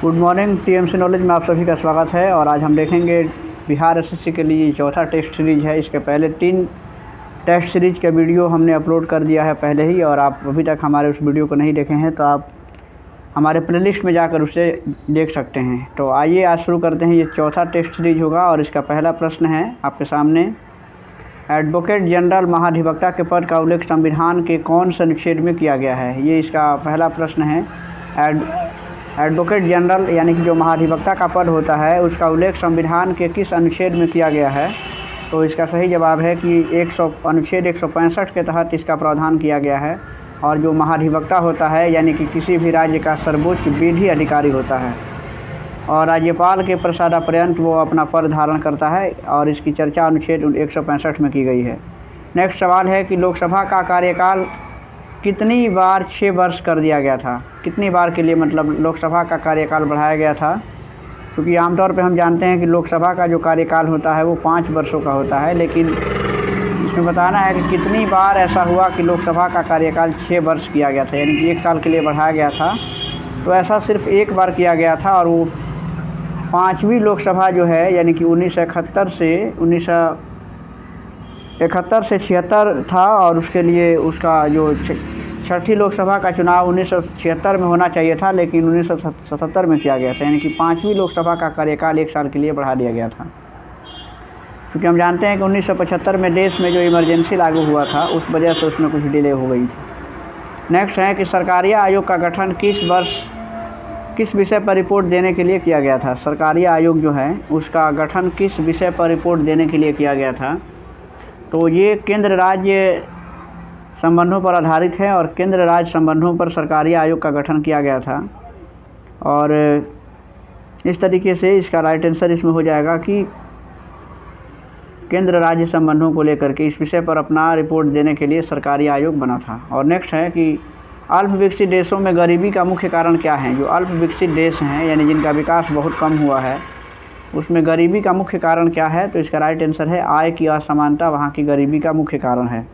Good morning. TMC knowledge में आप सभी का स्वागत है। और आज हम देखेंगे बिहार एसएससी के लिए चौथा टेस्ट सीरीज़ है। इसके पहले 3 टेस्ट सीरीज़ का वीडियो हमने अपलोड कर दिया है पहले ही, और आप अभी तक हमारे उस वीडियो को नहीं देखे हैं तो आप हमारे प्लेलिस्ट में जाकर उसे देख सकते हैं। तो आइए आज शुरू करते हैं। ये चौथा टेस्ट सीरीज होगा और इसका पहला प्रश्न है आपके सामने। एडवोकेट जनरल महाधिवक्ता के पद का उल्लेख संविधान के कौन से अनुच्छेद में किया गया है? ये इसका पहला प्रश्न है। एडवोकेट जनरल यानी कि जो महाधिवक्ता का पद होता है उसका उल्लेख संविधान के किस अनुच्छेद में किया गया है? तो इसका सही जवाब है कि अनुच्छेद 165 के तहत इसका प्रावधान किया गया है। और जो महाधिवक्ता होता है यानी कि किसी भी राज्य का सर्वोच्च विधि अधिकारी होता है और राज्यपाल के प्रसादापर्यंत वो अपना पद धारण करता है, और इसकी चर्चा अनुच्छेद 165 में की गई है। नेक्स्ट सवाल है कि लोकसभा का कार्यकाल कितनी बार 6 वर्ष कर दिया गया था? कितनी बार के लिए मतलब लोकसभा का कार्यकाल बढ़ाया गया था? क्योंकि आमतौर पे हम जानते हैं कि लोकसभा का जो कार्यकाल होता है वो 5 वर्षों का होता है, लेकिन इसमें बताना है कि कितनी बार ऐसा हुआ कि लोकसभा का कार्यकाल 6 वर्ष किया गया था, यानी कि 1 साल के लिए बढ़ाया गया था। तो ऐसा सिर्फ 1 बार किया गया था, और वो 5वीं लोकसभा जो है यानी कि 1971 से 76 था, और उसके लिए उसका जो 6ठी लोकसभा का चुनाव 1976 में होना चाहिए था, लेकिन 1977 में किया गया था। यानी कि 5वीं लोकसभा का कार्यकाल 1 साल के लिए बढ़ा दिया गया था, क्योंकि हम जानते हैं कि 1975 में देश में जो इमरजेंसी लागू हुआ था उस वजह से उसमें कुछ डिले हो गई थी। नेक्स्ट है कि सरकारी आयोग का गठन किस वर्ष किस विषय पर रिपोर्ट देने के लिए किया गया था? सरकारी आयोग जो है उसका गठन किस विषय पर रिपोर्ट देने के लिए किया गया था? तो ये केंद्र राज्य संबंधों पर आधारित है, और केंद्र राज्य संबंधों पर सरकारी आयोग का गठन किया गया था। और इस तरीके से इसका राइट आंसर इसमें हो जाएगा कि केंद्र राज्य संबंधों को लेकर के इस विषय पर अपना रिपोर्ट देने के लिए सरकारी आयोग बना था। और नेक्स्ट है कि अल्प विकसित देशों में गरीबी का मुख्य कारण क्या है? जो अल्प विकसित देश हैं यानी जिनका विकास बहुत कम हुआ है, उसमें गरीबी का मुख्य कारण क्या है? तो इसका राइट आंसर है आय की असमानता वहाँ की गरीबी का मुख्य कारण है।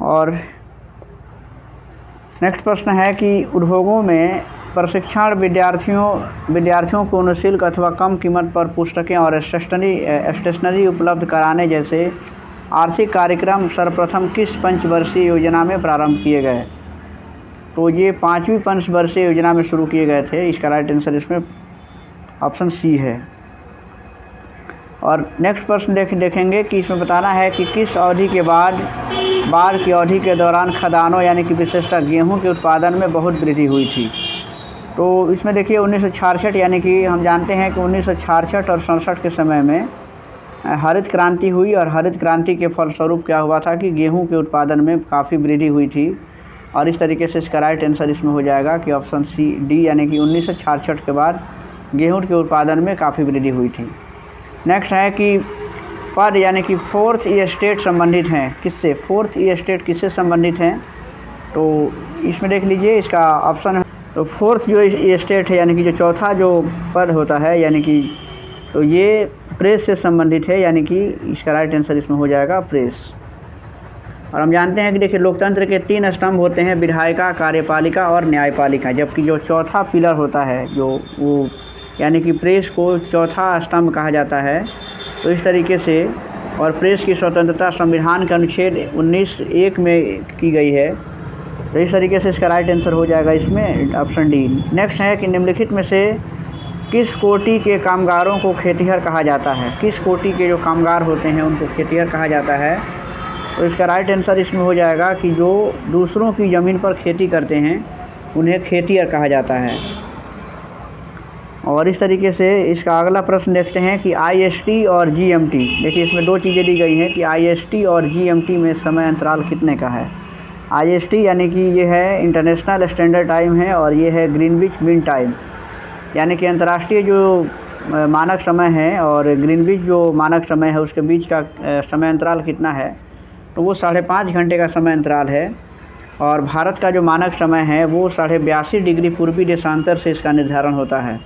और नेक्स्ट प्रश्न है कि उद्योगों में प्रशिक्षण विद्यार्थियों को निःशुल्क अथवा कम कीमत पर पुस्तकें और स्टेशनरी उपलब्ध कराने जैसे आर्थिक कार्यक्रम सर्वप्रथम किस पंचवर्षीय योजना में प्रारंभ किए गए? तो ये 5वीं पंचवर्षीय योजना में शुरू किए गए थे। इसका राइट आंसर इसमें ऑप्शन सी है। और नेक्स्ट प्रश्न देखेंगे कि इसमें बताना है कि किस अवधि के बाद बाढ़ की अवधि के दौरान खदानों यानी कि विशेषतः गेहूं के उत्पादन में बहुत वृद्धि हुई थी? तो इसमें देखिए 1966 यानी कि हम जानते हैं कि 1966 और 67 के समय में हरित क्रांति हुई, और हरित क्रांति के फलस्वरूप क्या हुआ था कि गेहूं के उत्पादन में काफ़ी वृद्धि हुई थी। और इस तरीके से इसका राइट आंसर इसमें हो जाएगा कि ऑप्शन डी यानी कि 1966 के बाद गेहूं के उत्पादन में काफ़ी वृद्धि हुई थी। नेक्स्ट है कि पद यानी कि 4th ई-स्टेट संबंधित हैं किससे? 4th ई-स्टेट किससे संबंधित हैं? तो इसमें देख लीजिए इसका ऑप्शन है। तो 4th जो ई-स्टेट है यानी कि जो चौथा जो पद होता है यानी कि तो ये प्रेस से संबंधित है, यानी कि इसका राइट आंसर इसमें हो जाएगा प्रेस। और हम जानते हैं कि देखिए लोकतंत्र के 3 स्तंभ होते हैं, विधायिका, कार्यपालिका और न्यायपालिका, जबकि जो चौथा पिलर होता है जो वो यानी कि प्रेस को चौथा स्तंभ कहा जाता है। तो इस तरीके से और प्रेस की स्वतंत्रता संविधान के अनुच्छेद 19(1) में की गई है। तो इस तरीके से इसका राइट आंसर हो जाएगा इसमें ऑप्शन डी। नेक्स्ट है कि निम्नलिखित में से किस कोटि के कामगारों को खेतिहर कहा जाता है? किस कोटि के जो कामगार होते हैं उनको खेतिहर कहा जाता है? तो इसका राइट आंसर इसमें हो जाएगा कि जो दूसरों की ज़मीन पर खेती करते हैं उन्हें खेतिहर कहा जाता है। और इस तरीके से इसका अगला प्रश्न देखते हैं कि IST और GMT। देखिए इसमें 2 चीज़ें दी गई हैं कि IST और GMT में समय अंतराल कितने का है? IST यानी कि ये है इंटरनेशनल स्टैंडर्ड टाइम है, और ये है ग्रीनविच मीन टाइम, यानी कि अंतर्राष्ट्रीय जो मानक समय है और ग्रीनविच जो मानक समय है उसके बीच का समय अंतराल कितना है? तो वो 5.5 घंटे का समय अंतराल है। और भारत का जो मानक समय है वो 82.5 डिग्री पूर्वी देशांतर से इसका निर्धारण होता है।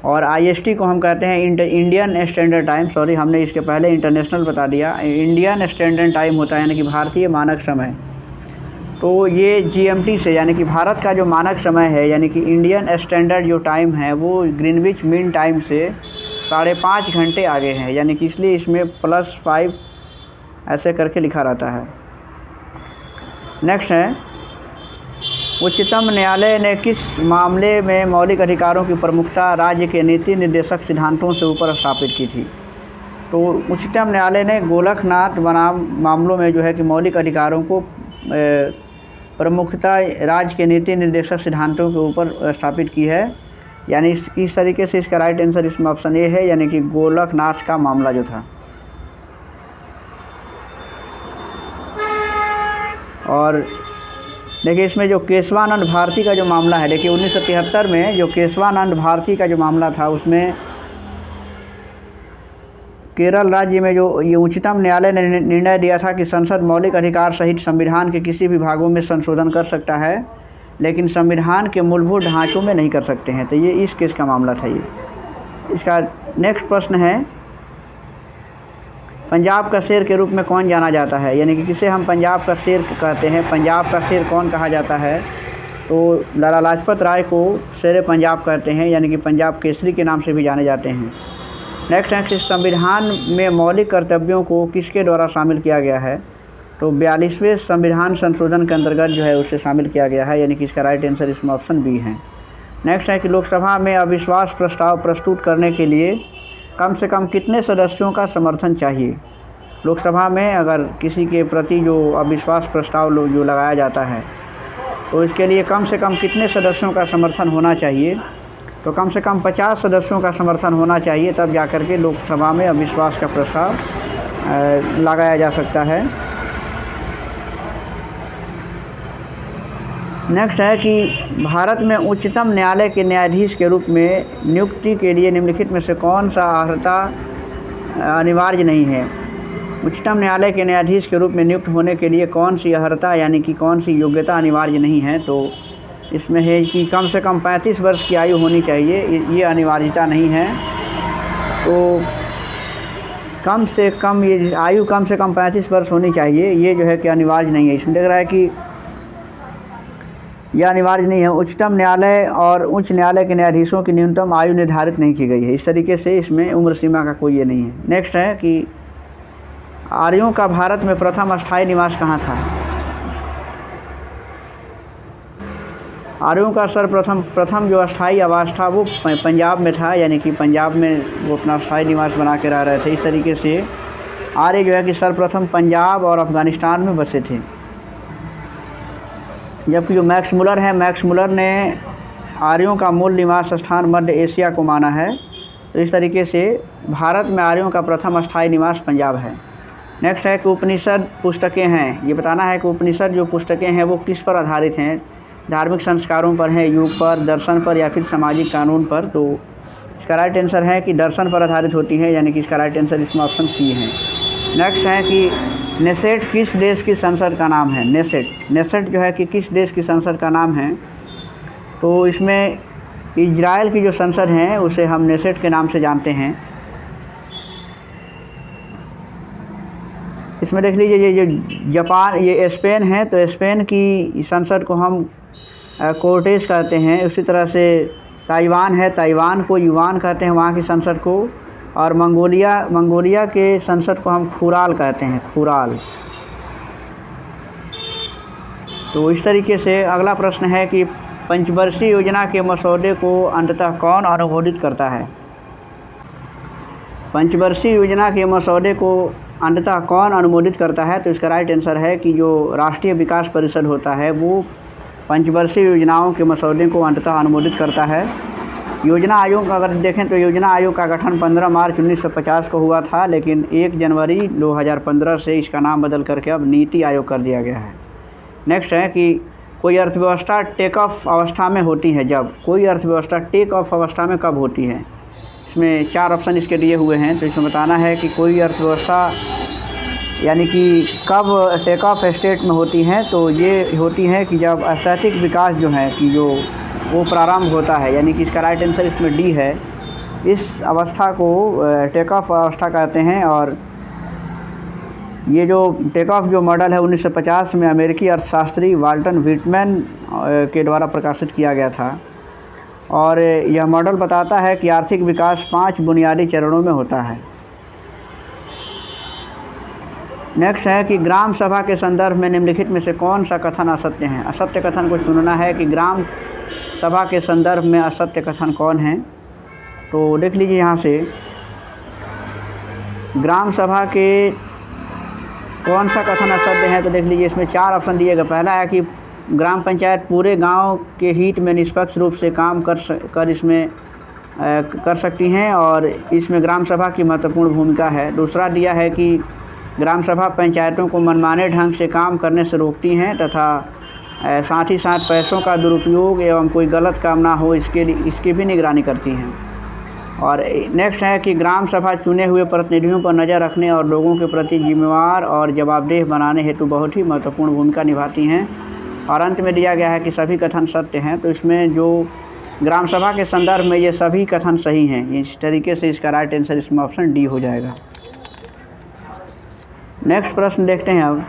और IST को हम कहते हैं इंडियन स्टैंडर्ड टाइम, सॉरी हमने इसके पहले इंटरनेशनल बता दिया। इंडियन स्टैंडर्ड टाइम होता है यानी कि भारतीय मानक समय। तो ये GMT से यानी कि भारत का जो मानक समय है यानी कि इंडियन स्टैंडर्ड जो टाइम है वो ग्रीनविच मीन टाइम से 5.5 घंटे आगे है, यानी कि इसलिए इसमें +5 ऐसे करके लिखा रहता है। नेक्स्ट है, उच्चतम न्यायालय ने किस मामले में मौलिक अधिकारों की प्रमुखता राज्य के नीति निर्देशक सिद्धांतों से ऊपर स्थापित की थी? तो उच्चतम न्यायालय ने गोरखनाथ बनाम मामलों में जो है कि मौलिक अधिकारों को प्रमुखता राज्य के नीति निर्देशक सिद्धांतों के ऊपर स्थापित की है, यानी इस तरीके से इसका राइट आंसर इसमें ऑप्शन ए है, यानी कि गोरखनाथ का मामला जो था। और देखिए इसमें जो केशवानंद भारती का जो मामला है, देखिए 1973 में जो केशवानंद भारती का जो मामला था उसमें केरल राज्य में जो ये उच्चतम न्यायालय ने निर्णय दिया था कि संसद मौलिक अधिकार सहित संविधान के किसी भी भागों में संशोधन कर सकता है लेकिन संविधान के मूलभूत ढांचों में नहीं कर सकते हैं। तो ये इस केस का मामला था। ये इसका नेक्स्ट प्रश्न है, पंजाब का शेर के रूप में कौन जाना जाता है, यानी कि किसे हम पंजाब का शेर कहते हैं? पंजाब का शेर कौन कहा जाता है? तो लाला लाजपत राय को शेर पंजाब कहते हैं, यानी कि पंजाब केसरी के नाम से भी जाने जाते हैं। नेक्स्ट है कि संविधान में मौलिक कर्तव्यों को किसके द्वारा शामिल किया गया है? तो 42वें संविधान संशोधन के अंतर्गत जो है उसे शामिल किया गया है, यानी कि इसका राइट आंसर इसमें ऑप्शन बी है। नेक्स्ट है कि लोकसभा में अविश्वास प्रस्ताव प्रस्तुत करने के लिए कम से कम कितने सदस्यों का समर्थन चाहिए? लोकसभा में अगर किसी के प्रति जो अविश्वास प्रस्ताव जो लगाया जाता है तो इसके लिए कम से कम कितने सदस्यों का समर्थन होना चाहिए? तो कम से कम 50 सदस्यों का समर्थन होना चाहिए, तब जाकर के लोकसभा में अविश्वास का प्रस्ताव लगाया जा सकता है। नेक्स्ट है कि भारत में उच्चतम न्यायालय के न्यायाधीश के रूप में नियुक्ति के लिए निम्नलिखित में से कौन सा अर्हता अनिवार्य नहीं है? उच्चतम न्यायालय के न्यायाधीश के रूप में नियुक्त होने के लिए कौन सी अर्हता यानी कि कौन सी योग्यता अनिवार्य नहीं है? तो इसमें है कि कम से कम 35 वर्ष की आयु होनी चाहिए, ये अनिवार्यता नहीं है। तो कम से कम ये आयु कम से कम 35 वर्ष होनी चाहिए, ये जो है कि अनिवार्य नहीं है। इसमें लग रहा है कि यह अनिवार्य नहीं है। उच्चतम न्यायालय और उच्च न्यायालय के न्यायाधीशों की न्यूनतम आयु निर्धारित नहीं की गई है, इस तरीके से इसमें उम्र सीमा का कोई ये नहीं है। नेक्स्ट है कि आर्यों का भारत में प्रथम अस्थायी निवास कहाँ था? आर्यों का सर्वप्रथम जो अस्थायी आवास था वो पंजाब में था, यानी कि पंजाब में वो अपना अस्थायी निवास बना के रह रहे थे। इस तरीके से आर्य जो है कि सर्वप्रथम पंजाब और अफ़गानिस्तान में बसे थे। जबकि जो मैक्स मुलर है, मैक्स मुलर ने आर्यों का मूल निवास स्थान मध्य एशिया को माना है। तो इस तरीके से भारत में आर्यों का प्रथम अस्थायी निवास पंजाब है। नेक्स्ट है कि उपनिषद पुस्तकें हैं, ये बताना है कि उपनिषद जो पुस्तकें हैं वो किस पर आधारित हैं? धार्मिक संस्कारों पर है, युग पर, दर्शन पर या फिर सामाजिक कानून पर? तो इसका राइट आंसर है कि दर्शन पर आधारित होती है, यानी कि इसका राइट आंसर इसमें ऑप्शन सी है। नेक्स्ट है कि नेसेट किस देश की संसद का नाम है? नेसेट जो है कि किस देश की संसद का नाम है? तो इसमें इजराइल की जो संसद है उसे हम नेसेट के नाम से जानते हैं। इसमें देख लीजिए ये जो जापान, ये स्पेन है, तो स्पेन की संसद को हम कोर्टेस कहते हैं। उसी तरह से ताइवान है, ताइवान को युवान कहते हैं वहाँ की संसद को। और मंगोलिया के संसद को हम खुराल कहते हैं, खुराल। तो इस तरीके से अगला प्रश्न है कि पंचवर्षीय योजना के मसौदे को अंततः कौन अनुमोदित करता है? पंचवर्षीय योजना के मसौदे को अंततः कौन अनुमोदित करता है? तो इसका राइट आंसर है कि जो राष्ट्रीय विकास परिषद होता है वो पंचवर्षीय योजनाओं के मसौदे को अंततः अनुमोदित करता है। योजना आयोग अगर देखें तो योजना आयोग का गठन 15 मार्च 1950 को हुआ था, लेकिन 1 जनवरी 2015 से इसका नाम बदल करके अब नीति आयोग कर दिया गया है। नेक्स्ट है कि कोई अर्थव्यवस्था टेक ऑफ अवस्था में होती है जब? कोई अर्थव्यवस्था टेक ऑफ अवस्था में कब होती है? इसमें 4 ऑप्शन इसके दिए हुए हैं। तो इसमें बताना है कि कोई अर्थव्यवस्था यानी कि कब टेक ऑफ स्टेट में होती हैं। तो ये होती है कि जब स्थैतिक विकास जो है कि जो वो प्रारंभ होता है, यानी कि इसका राइट आंसर इसमें डी है। इस अवस्था को टेक ऑफ अवस्था कहते हैं। और ये जो टेक ऑफ जो मॉडल है 1950 में अमेरिकी अर्थशास्त्री वाल्टन व्हिटमैन के द्वारा प्रकाशित किया गया था। और यह मॉडल बताता है कि आर्थिक विकास 5 बुनियादी चरणों में होता है। नेक्स्ट है कि ग्राम सभा के संदर्भ में निम्नलिखित में से कौन सा कथन असत्य है। असत्य कथन को चुनना है कि ग्राम सभा के संदर्भ में असत्य कथन कौन है। तो देख लीजिए यहाँ से ग्राम सभा के कौन सा कथन असत्य है। तो देख लीजिए इसमें 4 ऑप्शन दिए गए। पहला है कि ग्राम पंचायत पूरे गांव के हित में निष्पक्ष रूप से काम कर इसमें कर सकती हैं और इसमें ग्राम सभा की महत्वपूर्ण भूमिका है। दूसरा दिया है कि ग्राम सभा पंचायतों को मनमाने ढंग से काम करने से रोकती हैं तथा साथ ही साथ पैसों का दुरुपयोग एवं कोई गलत काम ना हो इसकी भी निगरानी करती हैं। और नेक्स्ट है कि ग्राम सभा चुने हुए प्रतिनिधियों पर नज़र रखने और लोगों के प्रति जिम्मेवार और जवाबदेह बनाने हेतु बहुत ही महत्वपूर्ण भूमिका निभाती हैं। और अंत में दिया गया है कि सभी कथन सत्य हैं। तो इसमें जो ग्राम सभा के संदर्भ में ये सभी कथन सही हैं। इस तरीके से इसका राइट आंसर इसमें ऑप्शन डी हो जाएगा। नेक्स्ट प्रश्न देखते हैं अब।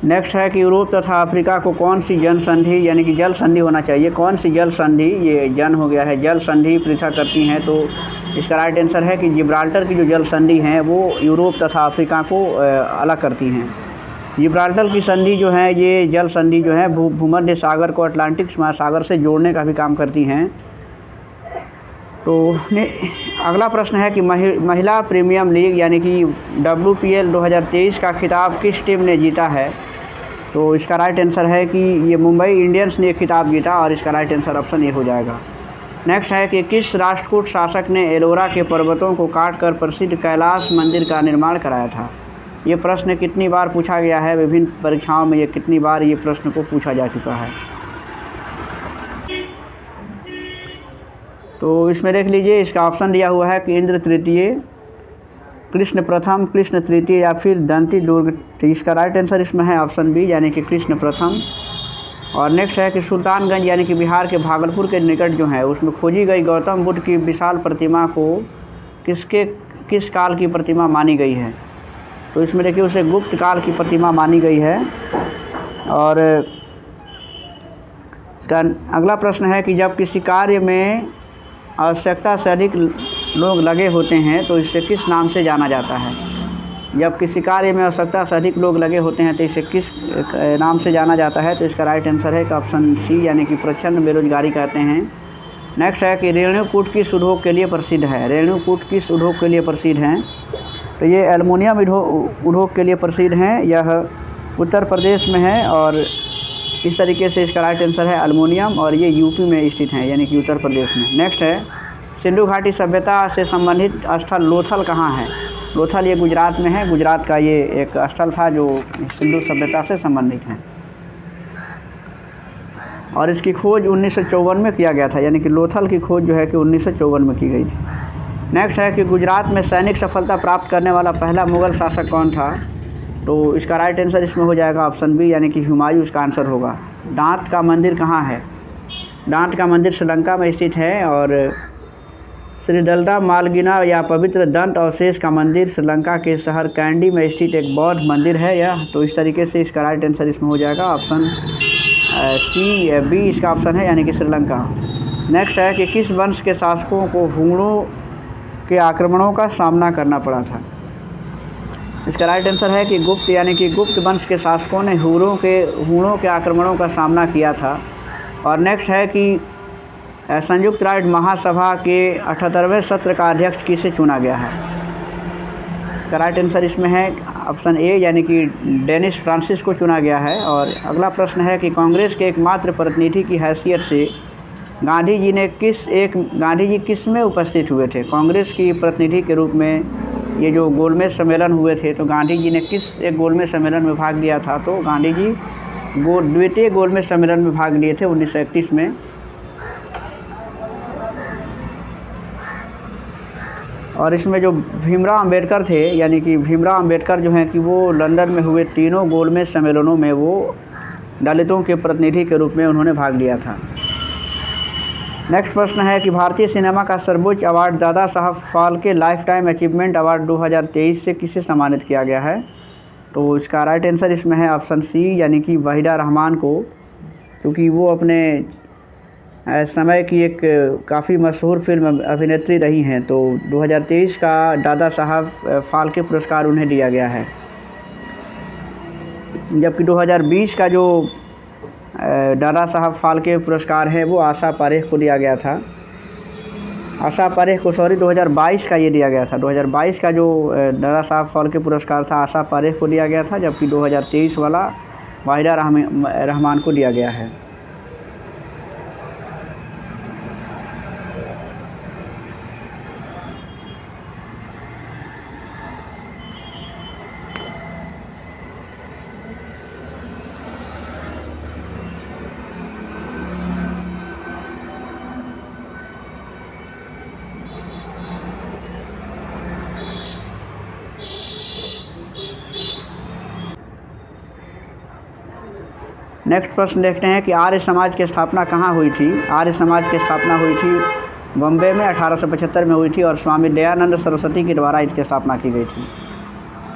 नेक्स्ट है कि यूरोप तथा अफ्रीका को कौन सी जन संधि यानी कि जल संधि होना चाहिए। कौन सी जल संधि, ये जन हो गया है, जल संधि पृथक करती हैं। तो इसका राइट आंसर है कि जिब्राल्टर की जो जल संधि हैं वो यूरोप तथा अफ्रीका को अलग करती हैं। जिब्राल्टर की संधि जो है, ये जल संधि जो है भूमध्य सागर को अटलांटिक महासागर से जोड़ने का भी काम करती हैं। तो अगला प्रश्न है कि महिला प्रीमियम लीग यानी कि WPL 2023 का खिताब किस टीम ने जीता है। तो इसका राइट आंसर है कि ये मुंबई इंडियंस ने खिताब जीता और इसका राइट आंसर ऑप्शन ए हो जाएगा। नेक्स्ट है कि किस राष्ट्रकूट शासक ने एलोरा के पर्वतों को काटकर प्रसिद्ध कैलाश मंदिर का निर्माण कराया था। ये प्रश्न कितनी बार पूछा गया है, विभिन्न परीक्षाओं में ये कितनी बार ये प्रश्न को पूछा जा चुका है। तो इसमें देख लीजिए इसका ऑप्शन दिया हुआ है कि इंद्र तृतीय, कृष्ण प्रथम, कृष्ण तृतीय या फिर दंती दुर्ग। तो इसका राइट आंसर इसमें है ऑप्शन बी यानी कि कृष्ण प्रथम। और नेक्स्ट है कि सुल्तानगंज यानी कि बिहार के भागलपुर के निकट जो है उसमें खोजी गई गौतम बुद्ध की विशाल प्रतिमा को किस काल की प्रतिमा मानी गई है। तो इसमें देखिए उसे गुप्त काल की प्रतिमा मानी गई है। और इसका अगला प्रश्न है कि जब किसी कार्य में आवश्यकता से अधिक लोग लगे होते हैं तो इसे किस नाम से जाना जाता है। जब किसी कार्य में आवश्यकता से अधिक लोग लगे होते हैं तो इसे किस नाम से जाना जाता है। तो इसका राइट आंसर है कि ऑप्शन सी यानी कि प्रचंड बेरोजगारी कहते हैं। नेक्स्ट है कि रेणुकूट किस उद्योग के लिए प्रसिद्ध है। रेणुकूट किस उद्योग के लिए प्रसिद्ध हैं। तो ये एल्युमिनियम उद्योग के लिए प्रसिद्ध हैं। यह उत्तर प्रदेश में है और इस तरीके से इसका राइट आंसर है एल्युमिनियम और ये यूपी में स्थित है यानी कि उत्तर प्रदेश में। नेक्स्ट है सिंधु घाटी सभ्यता से संबंधित स्थल लोथल कहाँ है। लोथल ये गुजरात में है। गुजरात का ये एक स्थल था जो सिंधु सभ्यता से संबंधित है और इसकी खोज 1954 में किया गया था यानी कि लोथल की खोज जो है कि 1954 में की गई थी। नेक्स्ट है कि गुजरात में सैनिक सफलता प्राप्त करने वाला पहला मुगल शासक कौन था। तो इसका राइट आंसर इसमें हो जाएगा ऑप्शन बी यानी कि हुमायूं इसका आंसर होगा। दांत का मंदिर कहाँ है। दांत का मंदिर श्रीलंका में स्थित है और श्री दलदा मालगिना या पवित्र दंत अवशेष का मंदिर श्रीलंका के शहर कैंडी में स्थित एक बौद्ध मंदिर है यह। तो इस तरीके से इसका राइट आंसर इसमें हो जाएगा ऑप्शन सी बी इसका ऑप्शन है यानी कि श्रीलंका। नेक्स्ट है कि किस वंश के शासकों को हूणों के आक्रमणों का सामना करना पड़ा था। इसका राइट आंसर है कि गुप्त यानी कि गुप्त वंश के शासकों ने हूणों के आक्रमणों का सामना किया था। और नेक्स्ट है कि संयुक्त राष्ट्र महासभा के 78वें सत्र का अध्यक्ष किसे चुना गया है। इसका राइट आंसर इसमें है ऑप्शन ए यानी कि डेनिस फ्रांसिस को चुना गया है। और अगला प्रश्न है कि कांग्रेस के एकमात्र प्रतिनिधि की हैसियत से गांधी जी किस में उपस्थित हुए थे। कांग्रेस की प्रतिनिधि के रूप में ये जो गोलमेज सम्मेलन हुए थे तो गांधी जी ने किस एक गोलमेज सम्मेलन में भाग लिया था। तो गांधी जी द्वितीय गोलमेज सम्मेलन में भाग लिए थे 1931 में। और इसमें जो भीमराव अंबेडकर थे यानी कि भीमराव अंबेडकर जो हैं कि वो लंदन में हुए तीनों गोलमेज सम्मेलनों में वो दलितों के प्रतिनिधि के रूप में उन्होंने भाग लिया था। नेक्स्ट प्रश्न है कि भारतीय सिनेमा का सर्वोच्च award Dada Saheb Phalke life time achievement award 2023 से किसे सम्मानित किया गया है? तो इसका राइट आंसर इसमें है ऑप्शन सी, यानी कि वहीदा रहमान को, क्योंकि वो अपने समय की एक काफ़ी मशहूर फिल्म अभिनेत्री रही हैं। तो 2023 का दादा साहब फाल्के पुरस्कार उन्हें दिया गया है। जबकि 2020 का जो दादा साहब फाल्के पुरस्कार है वो आशा पारेख को दिया गया था। आशा पारेख को 2022 का ये दिया गया था। 2022 का जो दादा साहब फाल्के पुरस्कार था आशा पारेख को दिया गया था, जबकि 2023 वाला वहीदा रहमान को दिया गया है। नेक्स्ट प्रश्न देखते हैं कि आर्य समाज की स्थापना कहाँ हुई थी? आर्य समाज की स्थापना हुई थी बॉम्बे में 1875 में हुई थी और स्वामी दयानंद सरस्वती के द्वारा इसकी स्थापना की गई थी।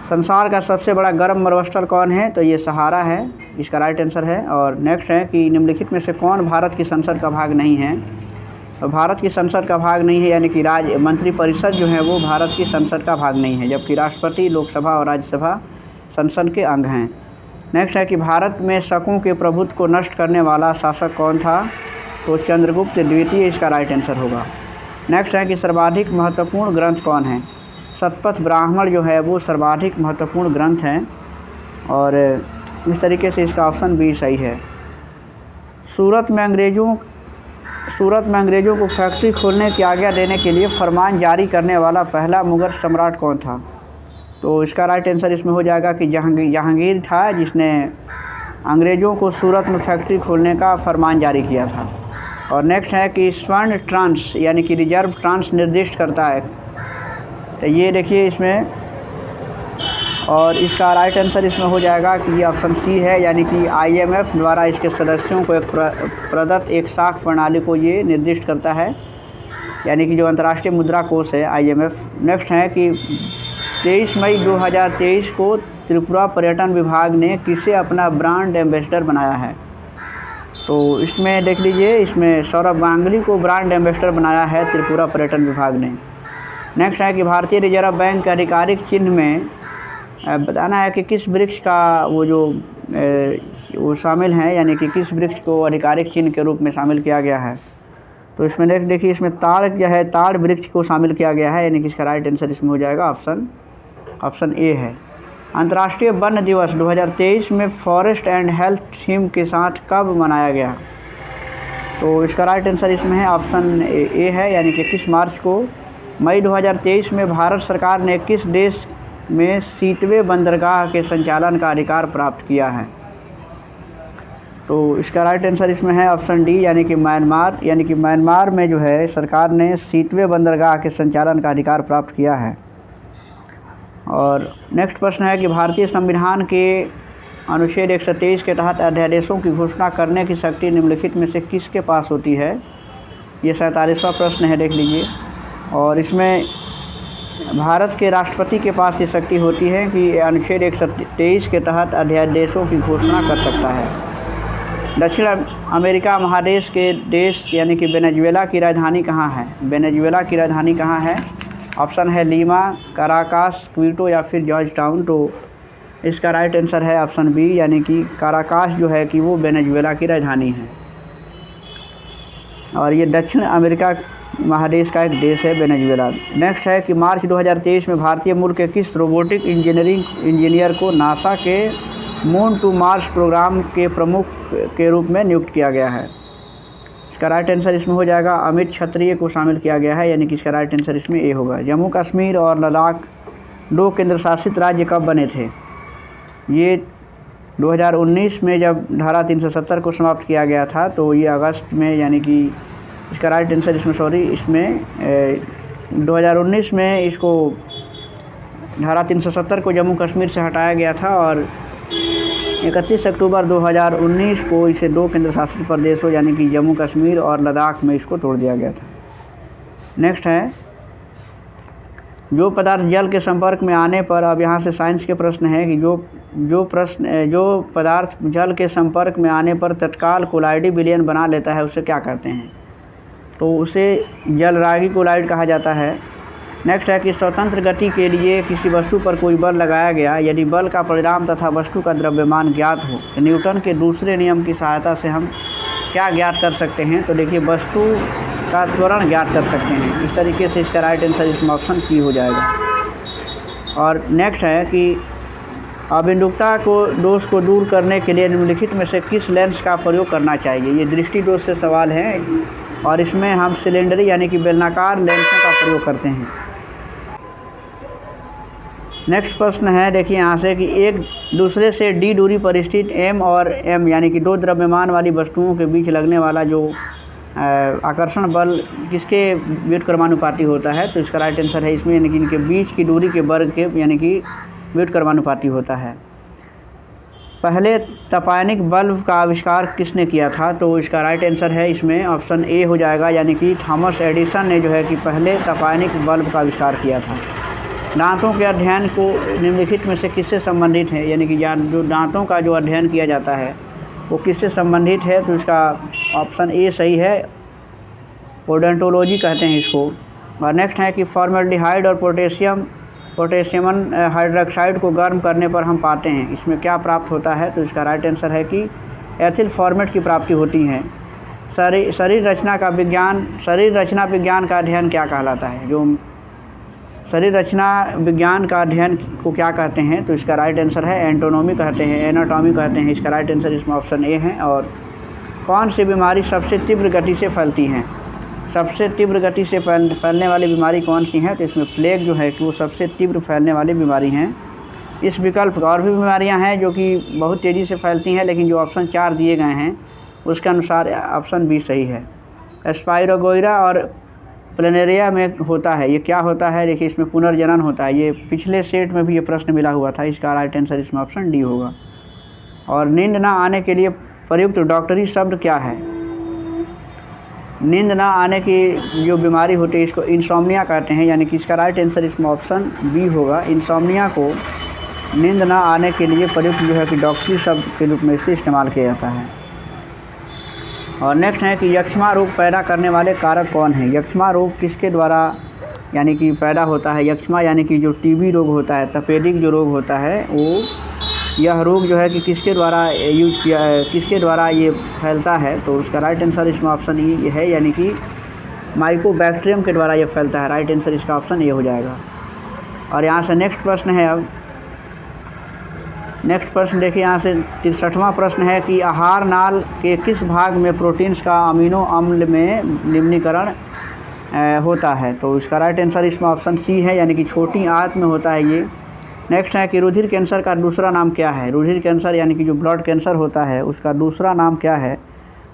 संसार का सबसे बड़ा गर्म मरुस्थल कौन है? तो ये सहारा है, इसका राइट आंसर है। और नेक्स्ट है कि निम्नलिखित में से कौन भारत की संसद का भाग नहीं है? तो भारत की संसद का भाग नहीं है, यानी कि मंत्रिपरिषद जो है वो भारत की संसद का भाग नहीं है, जबकि राष्ट्रपति, लोकसभा और राज्यसभा संसद के अंग हैं। नेक्स्ट है कि भारत में शकों के प्रभुत्व को नष्ट करने वाला शासक कौन था? तो चंद्रगुप्त द्वितीय इसका राइट आंसर होगा। नेक्स्ट है कि सर्वाधिक महत्वपूर्ण ग्रंथ कौन है? शतपथ ब्राह्मण जो है वो सर्वाधिक महत्वपूर्ण ग्रंथ हैं, और इस तरीके से इसका ऑप्शन बी सही है। सूरत में अंग्रेज़ों को फैक्ट्री खोलने की आज्ञा देने के लिए फरमान जारी करने वाला पहला मुगल सम्राट कौन था? तो इसका राइट आंसर इसमें हो जाएगा कि जहांगीर था, जिसने अंग्रेज़ों को सूरत में फैक्ट्री खोलने का फरमान जारी किया था। और नेक्स्ट है कि स्वर्ण ट्रांस यानी कि रिजर्व ट्रांस निर्दिष्ट करता है, तो ये देखिए इसमें, और इसका राइट आंसर इसमें हो जाएगा कि ये ऑप्शन सी है, यानी कि IMF द्वारा इसके सदस्यों को एक प्रदत्त एक साख प्रणाली को ये निर्दिष्ट करता है, यानी कि जो अंतर्राष्ट्रीय मुद्रा कोष है IMF। नेक्स्ट है कि 23 मई 2023 को त्रिपुरा पर्यटन विभाग ने किसे अपना ब्रांड एम्बेसडर बनाया है? तो इसमें देख लीजिए, इसमें सौरभ गांगुली को ब्रांड एम्बेसडर बनाया है त्रिपुरा पर्यटन विभाग ने। नेक्स्ट है कि भारतीय रिजर्व बैंक के आधिकारिक चिन्ह में बताना है कि किस वृक्ष का वो शामिल है, यानी कि किस वृक्ष को आधिकारिक चिन्ह के रूप में शामिल किया गया है। तो इसमें देखिए, इसमें ताड़ जो है, ताड़ वृक्ष को शामिल किया गया है, यानी कि इसका राइट आंसर इसमें हो जाएगा ऑप्शन ए है। अंतर्राष्ट्रीय वन दिवस 2023 में फॉरेस्ट एंड हेल्थ थीम के साथ कब मनाया गया? तो इसका राइट आंसर इसमें है ऑप्शन ए है, यानी कि 21 मार्च को। मई 2023 में भारत सरकार ने किस देश में 7वें बंदरगाह के संचालन का अधिकार प्राप्त किया है? तो इसका राइट आंसर इसमें है ऑप्शन डी, यानी कि म्यांमार। यानी कि म्यांमार में जो है सरकार ने 7वें बंदरगाह के संचालन का अधिकार प्राप्त किया है। और नेक्स्ट प्रश्न है कि भारतीय संविधान के अनुच्छेद 123 के तहत अध्यादेशों की घोषणा करने की शक्ति निम्नलिखित में से किसके पास होती है? ये 47वां प्रश्न है, देख लीजिए। और इसमें भारत के राष्ट्रपति के पास ये शक्ति होती है कि अनुच्छेद 123 के तहत अध्यादेशों की घोषणा कर सकता है। दक्षिण अमेरिका महादेश के देश यानी कि वेनेजुएला की राजधानी कहाँ है? वेनेजुएला की राजधानी कहाँ है? ऑप्शन है लीमा, काराकास, क्वीटो या फिर जॉर्ज टाउन। तो इसका राइट आंसर है ऑप्शन बी, यानी कि काराकास जो है कि वो वेनेजुएला की राजधानी है, और ये दक्षिण अमेरिका महादेश का एक देश है वेनेजुएला। नेक्स्ट है कि मार्च 2023 में भारतीय मूल के किस रोबोटिक इंजीनियर को नासा के मून टू मार्स प्रोग्राम के प्रमुख के रूप में नियुक्त किया गया है? इसका राइट आंसर इसमें हो जाएगा अमित क्षत्रिय को शामिल किया गया है, यानी कि इसका राइट आंसर इसमें ए होगा। जम्मू कश्मीर और लद्दाख 2 केंद्र शासित राज्य कब बने थे? ये 2019 में जब धारा 370 को समाप्त किया गया था, तो ये अगस्त में, यानी कि इसका राइट आंसर इसमें 2019 में इसको धारा 370 को जम्मू कश्मीर से हटाया गया था, और 31 अक्टूबर 2019 को इसे 2 केंद्र शासित प्रदेशों यानी कि जम्मू कश्मीर और लद्दाख में इसको तोड़ दिया गया था। नेक्स्ट है, जो पदार्थ जल के संपर्क में आने पर, अब यहाँ से साइंस के प्रश्न है कि जो पदार्थ जल के संपर्क में आने पर तत्काल कोलाइडी विलयन बना लेता है उसे क्या कहते हैं? तो उसे जलरागी कोलाइड कहा जाता है। नेक्स्ट है कि स्वतंत्र गति के लिए किसी वस्तु पर कोई बल लगाया गया, यदि बल का परिणाम तथा वस्तु का द्रव्यमान ज्ञात हो तो न्यूटन के दूसरे नियम की सहायता से हम क्या ज्ञात कर सकते हैं? तो देखिए, वस्तु का त्वरण ज्ञात कर सकते हैं। इस तरीके से इसका राइट आंसर इसमें ऑप्शन सी हो जाएगा। और नेक्स्ट है कि अबिंदुकता को दोष को दूर करने के लिए निम्नलिखित में से किस लेंस का प्रयोग करना चाहिए? ये दृष्टि दोष से सवाल है और इसमें हम सिलेंडरी यानी कि बेलनाकार लेंसों का प्रयोग करते हैं। नेक्स्ट प्रश्न है, देखिए यहाँ से कि एक दूसरे से डी दूरी पर स्थित एम और एम यानी कि 2 द्रव्यमान वाली वस्तुओं के बीच लगने वाला जो आकर्षण बल किसके व्युत्क्रमानुपाती होता है? तो इसका राइट आंसर है इसमें यानी कि इनके बीच की दूरी के वर्ग के यानी कि व्युत्क्रमानुपाती होता है। पहले तपायनिक बल्ब का आविष्कार किसने किया था? तो इसका राइट आंसर है इसमें ऑप्शन ए हो जाएगा, यानी कि थॉमस एडिसन ने जो है कि पहले तपायनिक बल्ब का आविष्कार किया था। दांतों के अध्ययन को निम्नलिखित में से किससे संबंधित है? यानी कि जो दांतों का जो अध्ययन किया जाता है वो किससे संबंधित है? तो इसका ऑप्शन ए सही है, ओडोंटोलॉजी कहते हैं इसको। और नेक्स्ट है कि फॉर्मेल्डिहाइड और पोटेशियम हाइड्रोक्साइड को गर्म करने पर हम पाते हैं, इसमें क्या प्राप्त होता है? तो इसका राइट आंसर है कि एथिल फॉर्मेट की प्राप्ति होती है। शरीर रचना विज्ञान का अध्ययन क्या कहलाता है? जो शरीर रचना विज्ञान का अध्ययन को क्या कहते हैं? तो इसका राइट आंसर है एंटोनॉमी कहते हैं, एनाटॉमी कहते हैं। इसका राइट आंसर इसमें ऑप्शन ए है। और कौन सी बीमारी सबसे तीव्र गति से फैलती हैं? सबसे तीव्र गति से फैलने वाली बीमारी कौन सी है? तो इसमें प्लेग जो है कि वो सबसे तीव्र फैलने वाली बीमारी हैं। इस विकल्प और भी बीमारियां हैं जो कि बहुत तेज़ी से फैलती हैं, लेकिन जो ऑप्शन 4 दिए गए हैं उसके अनुसार ऑप्शन बी सही है। स्पाइरोगोइरा और प्लेनेरिया में होता है, ये क्या होता है? देखिए, इसमें पुनर्जनन होता है। ये पिछले सेट में भी ये प्रश्न मिला हुआ था। इसका राइट आंसर इसमें ऑप्शन डी होगा। और नींद ना आने के लिए प्रयुक्त डॉक्टरी शब्द क्या है? नींद ना आने की जो बीमारी होती है इसको इंसोम्निया कहते हैं, यानी कि इसका राइट आंसर इसमें ऑप्शन बी होगा। इंसोम्निया को नींद ना आने के लिए प्रयुक्त जो है कि डॉक्टरी शब्द के रूप में इसे इस्तेमाल किया जाता है। और नेक्स्ट है कि यक्ष्मा रोग पैदा करने वाले कारक कौन है? यक्ष्मा रोग किसके द्वारा यानी कि पैदा होता है? यक्ष्मा यानी कि जो टीबी रोग होता है, तपेदिक जो रोग होता है, वो यह रोग जो है कि किसके द्वारा ये फैलता है? तो उसका राइट आंसर इसमें ऑप्शन ई है, यानी कि माइकोबैक्टीरियम के द्वारा ये फैलता है। राइट आंसर इसका ऑप्शन ए हो जाएगा। और यहाँ से नेक्स्ट प्रश्न है, अब नेक्स्ट प्रश्न देखिए, यहाँ से 63वां प्रश्न है कि आहार नाल के किस भाग में प्रोटीन्स का अमीनो अम्ल में निम्नीकरण होता है? तो इसका राइट आंसर इसमें ऑप्शन सी है, यानी कि छोटी आंत में होता है ये। नेक्स्ट है कि रुधिर कैंसर का दूसरा नाम क्या है? रुधिर कैंसर यानी कि जो ब्लड कैंसर होता है उसका दूसरा नाम क्या है?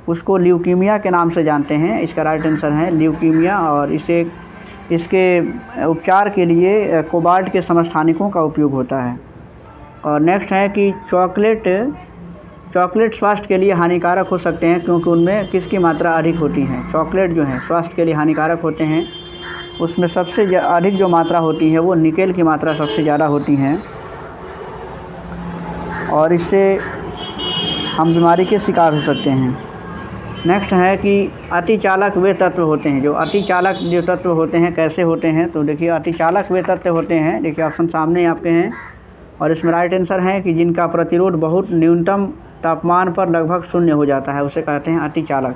उसको ल्यूकीमिया के नाम से जानते हैं। इसका राइट आंसर है ल्यूकीमिया। और इसके उपचार के लिए कोबाल्ट के समस्थानिकों का उपयोग होता है। और नेक्स्ट है कि चॉकलेट स्वास्थ्य के लिए हानिकारक हो सकते हैं क्योंकि उनमें किसकी मात्रा अधिक होती है? चॉकलेट जो है स्वास्थ्य के लिए हानिकारक होते हैं, उसमें सबसे अधिक जो मात्रा होती है वो निकेल की मात्रा सबसे ज़्यादा होती है और इससे हम बीमारी के शिकार हो सकते हैं। नेक्स्ट है कि अतिचालक वे तत्व होते हैं, जो अतिचालक जो तत्व होते हैं कैसे होते हैं? तो देखिए, अतिचालक वे तत्व होते हैं, देखिए ऑप्शन सामने आपके हैं और इसमें राइट आंसर है कि जिनका प्रतिरोध बहुत न्यूनतम तापमान पर लगभग शून्य हो जाता है, उसे कहते हैं अतिचालक।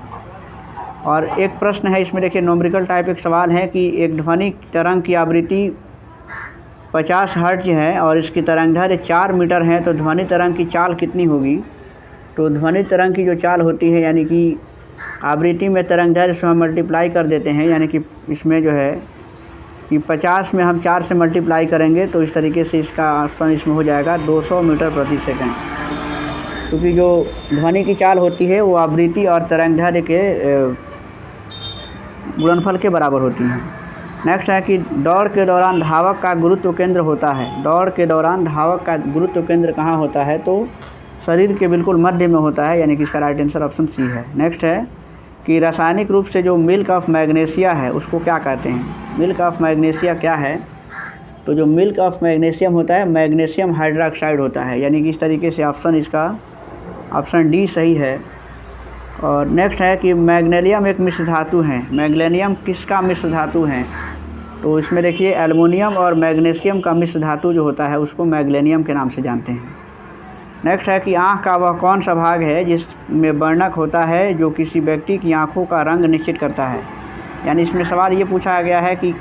और एक प्रश्न है इसमें, देखिए न्यूमेरिकल टाइप एक सवाल है कि एक ध्वनि तरंग की आवृत्ति 50 हर्ट्ज है और इसकी तरंगदैर्घ्य 4 मीटर है, तो ध्वनि तरंग की चाल कितनी होगी? तो ध्वनि तरंग की जो चाल होती है, यानी कि आवृत्ति में तरंगदैर्घ्य से हम मल्टीप्लाई कर देते हैं, यानी कि इसमें जो है कि 50 में हम 4 से मल्टीप्लाई करेंगे, तो इस तरीके से इसका ऑप्शन इसमें हो जाएगा 200 मीटर प्रति सेकंड, क्योंकि जो ध्वनि की चाल होती है वो आवृत्ति और तरंगदैर्घ्य के गुणनफल के बराबर होती है। नेक्स्ट है कि दौड़ के दौरान धावक का गुरुत्व केंद्र होता है। दौड़ के दौरान धावक का गुरुत्व केंद्र कहाँ होता है? तो शरीर के बिल्कुल मध्य में होता है, यानी कि इसका राइट आंसर ऑप्शन सी है। नेक्स्ट है कि रासायनिक रूप से जो मिल्क ऑफ मैग्नीशिया है उसको क्या कहते हैं। मिल्क ऑफ मैग्नीशिया क्या है, तो जो मिल्क ऑफ मैग्नीशियम होता है मैग्नीशियम हाइड्रोक्साइड होता है, यानी कि इस तरीके से ऑप्शन इसका ऑप्शन डी सही है। और नेक्स्ट है कि मैग्नीशियम एक मिश्र धातु है। मैग्नीशियम किसका मिश्र धातु है, तो इसमें देखिए एल्युमिनियम और मैग्नीशियम का मिश्र धातु जो होता है उसको मैग्नीशियम के नाम से जानते हैं। नेक्स्ट है कि आँख का वह कौन सा भाग है जिसमें वर्णक होता है जो किसी व्यक्ति की आँखों का रंग निश्चित करता है। यानी इसमें सवाल ये पूछा गया है कि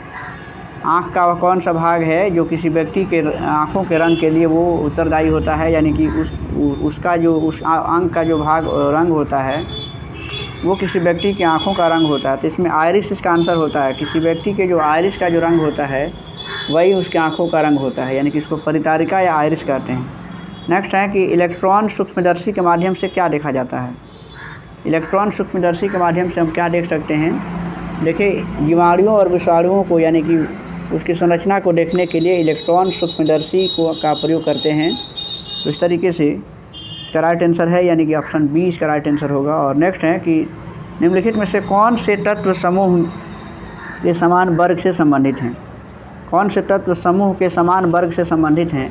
आँख का वह कौन सा भाग है जो किसी व्यक्ति के आँखों के रंग के लिए वो उत्तरदायी होता है, यानी कि उसका जो उस अंग का जो भाग रंग होता है वो किसी व्यक्ति की आँखों का रंग होता है। तो इसमें आइरिस इसका आंसर होता है। किसी व्यक्ति के जो आइरिस का जो रंग होता है वही उसके आँखों का रंग होता है, यानी कि इसको परितारिका या आइरिस कहते हैं। नेक्स्ट है कि इलेक्ट्रॉन सूक्ष्मदर्शी के माध्यम से क्या देखा जाता है। इलेक्ट्रॉन सूक्ष्मदर्शी के माध्यम से हम क्या देख सकते हैं, देखिए जीवाणुओं और विषाणुओं को यानी कि उसकी संरचना को देखने के लिए इलेक्ट्रॉन सूक्ष्मदर्शी का प्रयोग करते हैं। तो इस तरीके से इसका राइट आंसर है, यानी कि ऑप्शन बी इसका राइट आंसर होगा। और नेक्स्ट है कि निम्नलिखित में से कौन से तत्व समूह के समान वर्ग से संबंधित हैं। कौन से तत्व समूह के समान वर्ग से संबंधित हैं,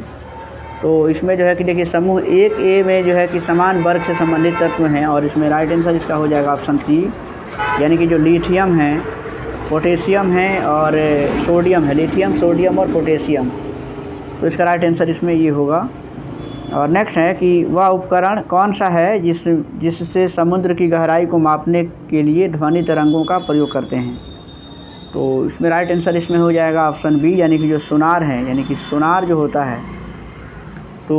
तो इसमें जो है कि देखिए समूह 1A में जो है कि समान वर्ग से संबंधित तत्व हैं, और इसमें राइट आंसर इसका हो जाएगा ऑप्शन सी, यानी कि जो लिथियम है, पोटेशियम है और सोडियम है। लिथियम, सोडियम और पोटेशियम, तो इसका राइट आंसर इसमें ये होगा। और नेक्स्ट है कि वह उपकरण कौन सा है जिससे समुद्र की गहराई को मापने के लिए ध्वनि तरंगों का प्रयोग करते हैं। तो इसमें राइट आंसर इसमें हो जाएगा ऑप्शन बी, यानी कि जो सोनार है, यानी कि सोनार जो होता है तो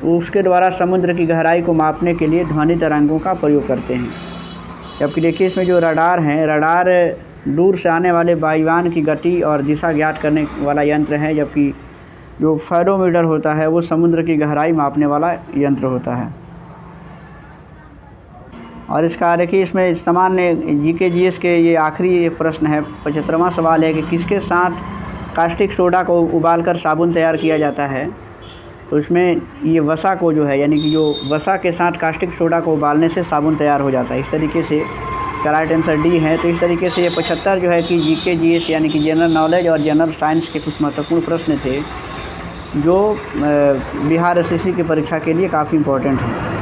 उसके द्वारा समुद्र की गहराई को मापने के लिए ध्वनि तरंगों का प्रयोग करते हैं। जबकि देखिए इसमें जो रडार हैं, रडार दूर से आने वाले वायुयान की गति और दिशा ज्ञात करने वाला यंत्र है, जबकि जो फेरोमीटर होता है वो समुद्र की गहराई मापने वाला यंत्र होता है। और इसका देखिए इसमें सामान्य जीके जीएस के ये आखिरी प्रश्न है, 75वां सवाल है कि किसके साथ कास्टिक सोडा को उबालकर साबुन तैयार किया जाता है। तो इसमें ये वसा को जो है, यानी कि जो वसा के साथ कास्टिक सोडा को उबालने से साबुन तैयार हो जाता है। इस तरीके से इसका राइट आंसर डी है। तो इस तरीके से ये 75 जो है कि जीके जीएस यानी कि जनरल नॉलेज और जनरल साइंस के कुछ महत्वपूर्ण प्रश्न थे जो बिहार एसएससी की परीक्षा के लिए काफ़ी इम्पोर्टेंट हैं।